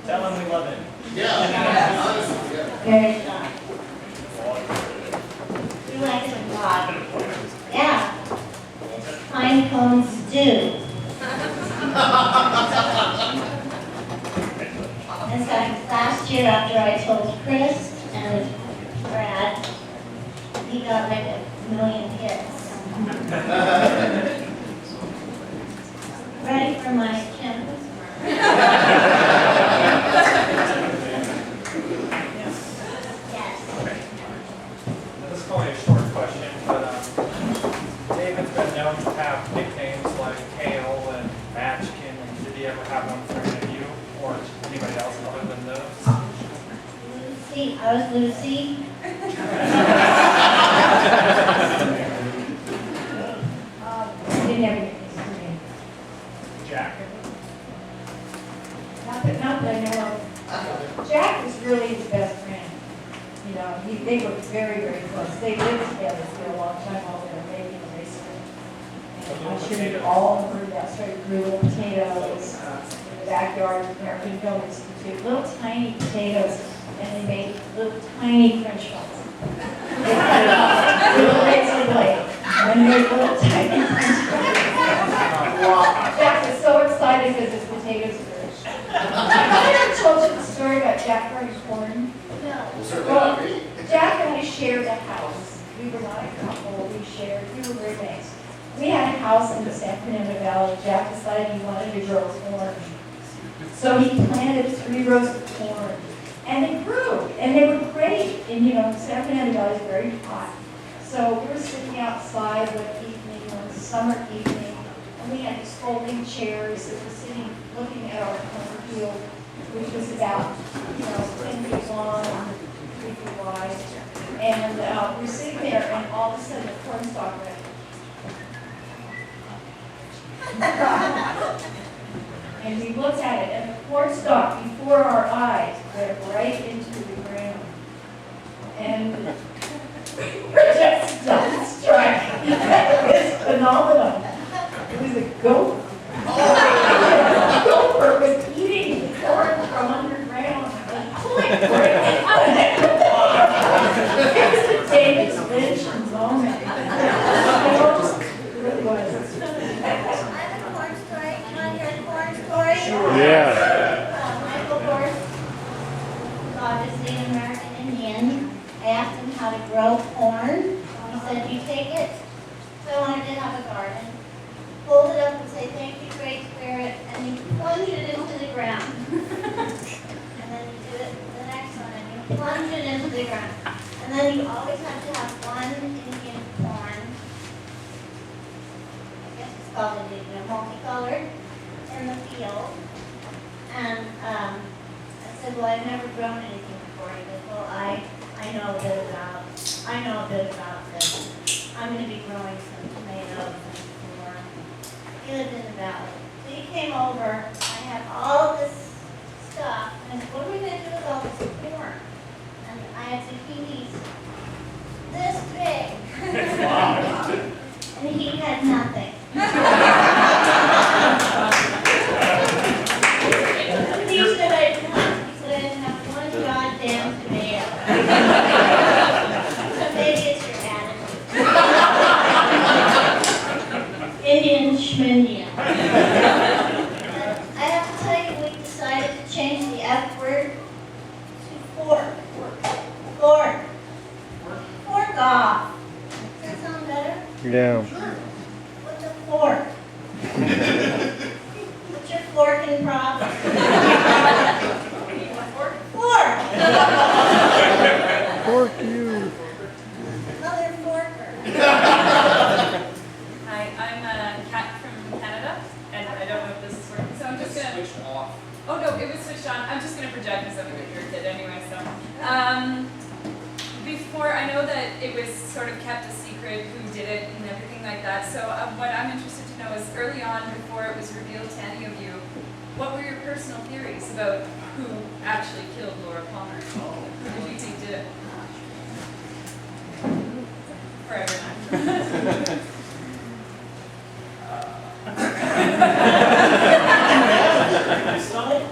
Tell him we love him. Yeah. Honestly, yeah. Very shy. He likes a lot. Yeah. It's pine cone stew. In fact, last year after I told Chris and Brad, he got like 1 million hits. Ready for my campus? Yes. This is only a short question, but David's been known to have nicknames like Kale and Matchkin. Did he ever have one for any of you or anybody else other than those? Lucy, I was Lucy. They never get this to me. Jack. Not that I know of. Jack was really his best friend. You know, they were very, very close. They lived together for a long time while they were making the restaurant. And I'm sure you all heard that story. Grew little potatoes in the backyard of American Film Institute. Little tiny potatoes, and they made little tiny French fries. They cut it off with a razor blade and made little tiny French fries. Jack was so excited because his potatoes grew. I never told you the story about Jack growing corn. No. Well, Jack and I shared a house. We were not a couple. We were roommates. We had a house in the San Fernando Valley. Jack decided he wanted to grow corn. So he planted 3 rows of corn. And they grew. And they were great. And you know, San Fernando Valley is very hot. So we were sitting outside one evening, one summer evening, and we had these folding chairs that were sitting, looking at our cornfield, which was about, 10 feet long and 3 feet wide. And we're sitting there, and all of a sudden the corn stalk went. And we looked at it, and the corn stalk before our eyes went right into the ground. And we're just dumbstruck. This phenomenon. It was a gopher. A gopher was eating the corn from underground and pulling it out of it. It was a David Lynch moment. It really was. I have a corn story. You want to hear a corn story? Yeah. Michael Horst was obviously an American Indian. I asked him how to grow corn. He said, you take it. So I wanted to have a garden. Hold it up and say, thank you, Great Spirit, and you plunge it into the ground. And then you do it the next one, and you plunge it into the ground. And then you always have to have one Indian corn. I guess it's called Indian, multicolored, in the field. And I said, well, I've never grown anything before. He goes, well, I know a bit about this. I'm going to be growing some tomatoes and corn. He lived in the valley. So he came over. I had all this stuff. And I said, what are we going to do with all this corn? And I had zucchinis this big. And he had nothing. He said I didn't have one goddamn tomato. So maybe it's your attitude. Indian Schmindian. I have to tell you, we decided to change the F word to fork. Fork. Fork off. Does that sound better? Yeah. What's a fork? What's your forking problem? Fork. Fork you. Another forker. Hi, I'm Kat from Canada, and I don't know if this is working, so I'm just gonna. Switched off. Oh no, it was switched on. I'm just gonna project because I'm a good kid anyway. So, before I know that it was sort of kept a secret who did it and everything like that. So, what I'm interested to know is early on, before it was revealed to any of you, what were your personal theories about who actually killed Laura Palmer? Who do you think did it? For everyone.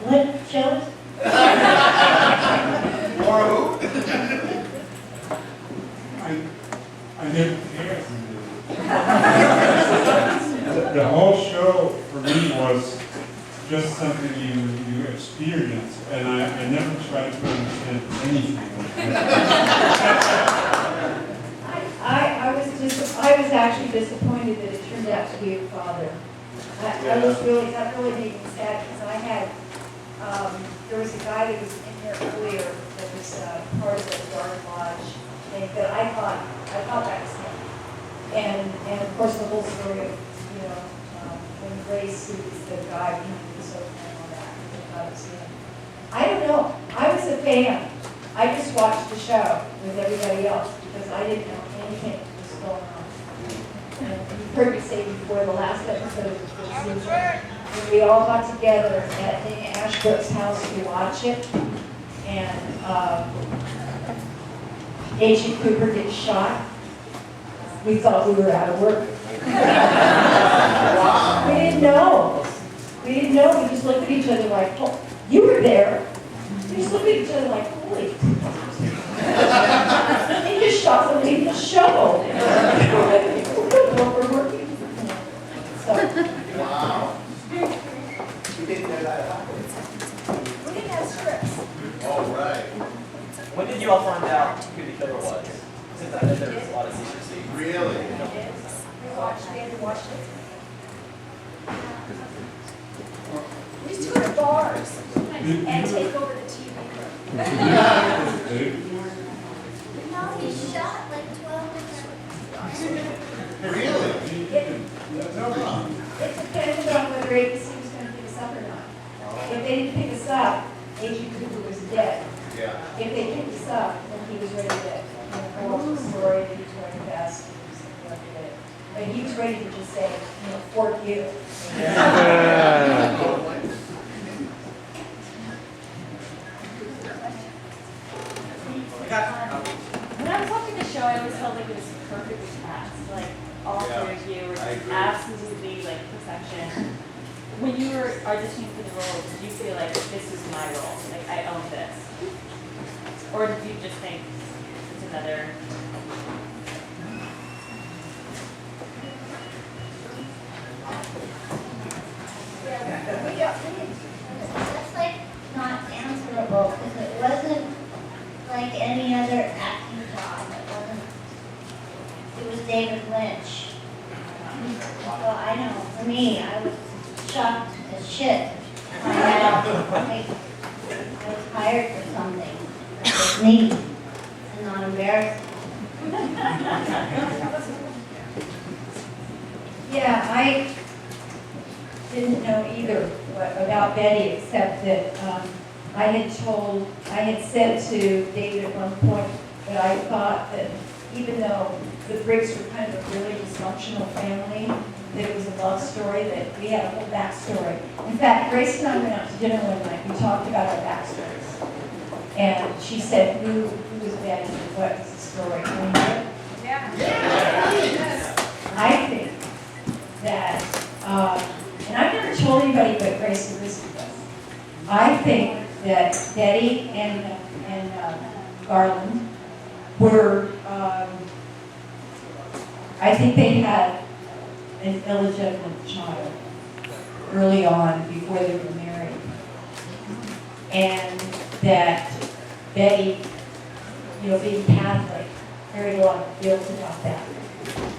What shows? just something you experience, and I never try to understand anything. I was actually disappointed that it turned out to be a father. That really made me sad, because I had, there was a guy that was in here earlier that was part of the Garden Lodge thing that I thought that was him. And of course the whole story of, when Grace, who was the guy behind the sofa and all that, I thought it was him. I don't know, I was a fan. I just watched the show with everybody else because I didn't know anything that was going on. And you've heard me say before, the last episode of the season, when we all got together at Ashbrook's house to watch it, and Agent Cooper gets shot, we thought we were out of work. We didn't know. We didn't know. We just looked at each other like, oh, you were there. We just looked at each other like, holy. He just shot somebody with a shovel. We're working. So. Wow. We didn't know that happened. We didn't have scripts. All right. When did you all find out who the killer was? Since I know there was a lot of secrecy. Really? We had to watch it. We used to go to bars and take over the TV room. No, he shot like 12 different. Really? It depended on whether ABC was going to pick us up or not. If they didn't pick us up, Agent Cooper was dead. Yeah. If they picked us up, then he was ready to, the story that he was going to pass. But he was ready to just say, fork you. When I was watching the show, I always felt like it was perfectly cast. Like, all three of you were I just agree. absolutely, like, perfection. When you were auditioning for the role, did you feel like this is my role? Like, I own this? Or did you just think it's another... That's like not answerable because it wasn't like any other acting job. It was David Lynch. Well, I know, for me, I was shocked as shit. To find out, like, I was hired for something that was neat and not embarrassing. Yeah, I didn't know either about Betty, except that I had said to David at one point that I thought that even though the Briggs were kind of a really dysfunctional family, that it was a love story, that we had a whole backstory. In fact, Grace and I went out to dinner one night, we talked about our backstories. And she said, who was Betty and what was the story? I think that, and I've never told anybody but Grace and Elizabeth this. I think that Betty and Garland were, I think they had an illegitimate child early on before they were married. And that Betty, being Catholic, carried a lot of guilt about that.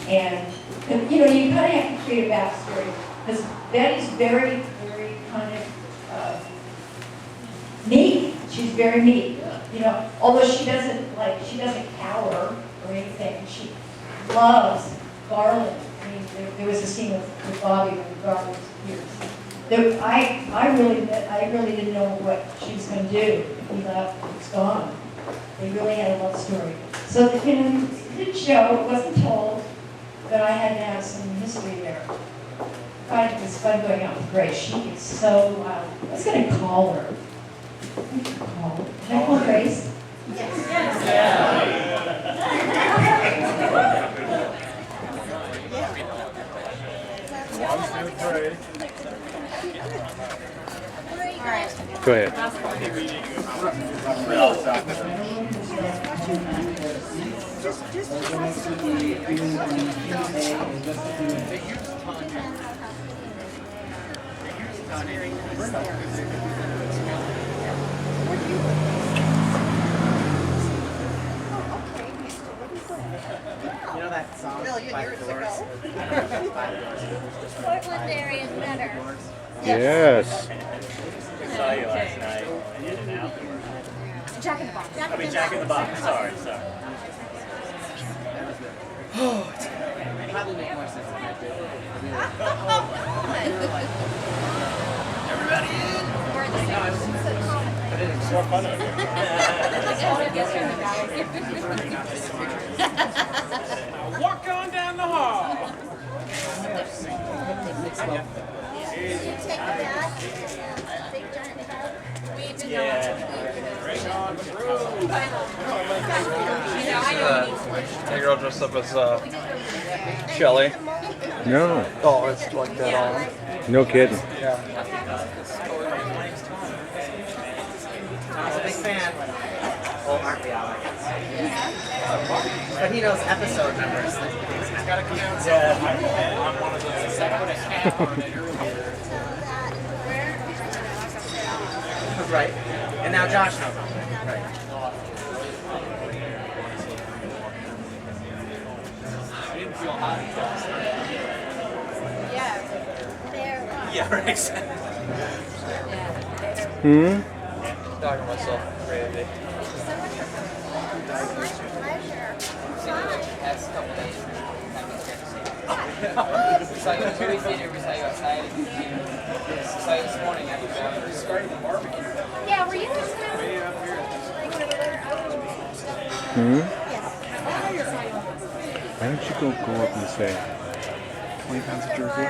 And, you kind of have to create a backstory. Because Betty's very, very kind of meek. She's very meek. Although she doesn't cower or anything. She loves Garland. I mean, there was a scene with Bobby when Garland was here. I really didn't know what she was going to do. He left, he was gone. They really had a love story. So, it didn't show, it wasn't told, but I had to have some history there. It was fun going out with Grace. She is so wild. I was going to call her. Can I call Grace? Go ahead. very nice there. You know that song? By the Doors? Portland area is better. Yes. Saw you last night. Jack in the Box. I mean, Jack in the Box. Sorry. Probably make more sense than I did. Everybody in! It's more fun out here. Walk on down the hall. Did you take a bath? Big giant tub? We did Yeah. Bring on the road. That girl dressed up as Shelly. No. Oh, it's like that on. No kidding. Yeah. He's a big fan. Well, aren't we all, I guess? But he knows episode numbers. He's got to come out. Yeah, on one of those. I put a hat on it earlier. Right. And now Josh knows. Right. I didn't feel hot until I started. Yeah, right, exactly. Hmm? Talking myself crazy. Past couple days. We saw you in the movie theater, we saw you outside. We saw you this morning after we started the barbecue. Yeah, were you guys Hmm? Why don't you go up and say, 20 pounds of jerky.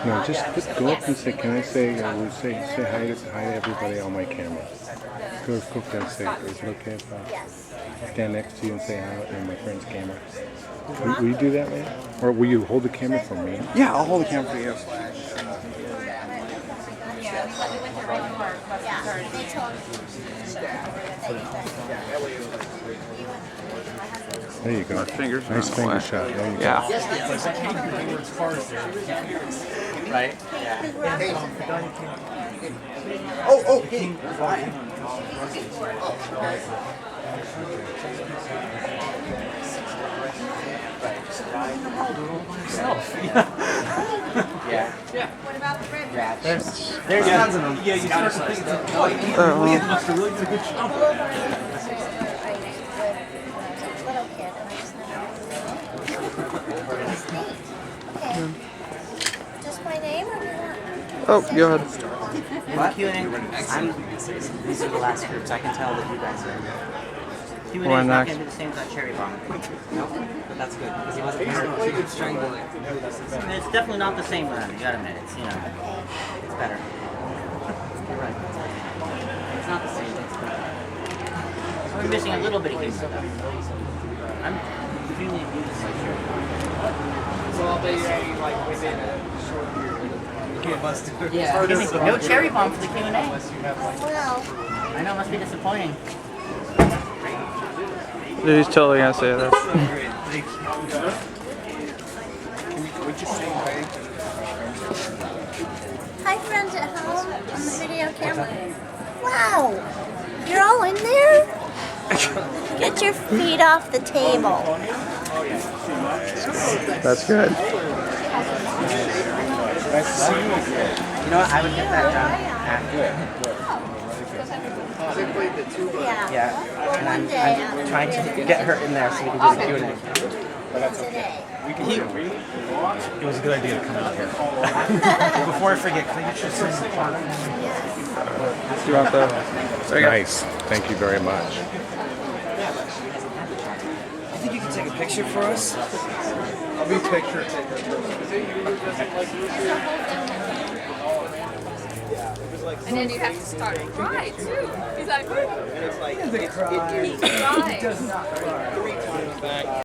no, just go up and say, can I say, say hi to everybody on my camera. Go up there and say, is it okay if I stand next to you and say hi on my friend's camera? Will you do that, man? Or will you hold the camera for me? Yeah, I'll hold the camera for you. Yeah, we went there right before our class started. They told me. There you go. Fingers Nice around the finger way. shot. There you go. Yeah. Right? Oh, hey. Yeah. What about the rib? There's tons of them. Yeah, you start to think it's like, oh, you must have really did a good job. Little kid, and I just never. Okay. Just my name, or do you want? Oh, go ahead. What? Q&A? These are the last groups. I can tell that you guys are. Q&A Why is not not? going to be the same as that cherry bomb. No, but that's good because he wasn't here. It's definitely not the same with them. You gotta admit, it's it's better. You're right. It's not the same. It's better. We're missing a little bit of humor though. I'm extremely amused by cherry bomb. Well, they like within a short period. Yeah. No cherry bomb for the Q&A. Well, I know, it must be disappointing. He's totally gonna say that. hi friends at home on the video camera. Wow, you're all in there? Get your feet off the table. That's good. Nice to see you. You know what? I would get that done after. Yeah. Yeah. Well, And one day I'm trying to get her in there so we can do the Q&A. today. It was a good idea to come out here. Before I forget, can I get you some You want the? There you go. Nice. Thank you very much. You think you can take a picture for us? I'll be a picture taker. And then you have to start to cry too. He's like, He he cries. does not cry. 3 times back.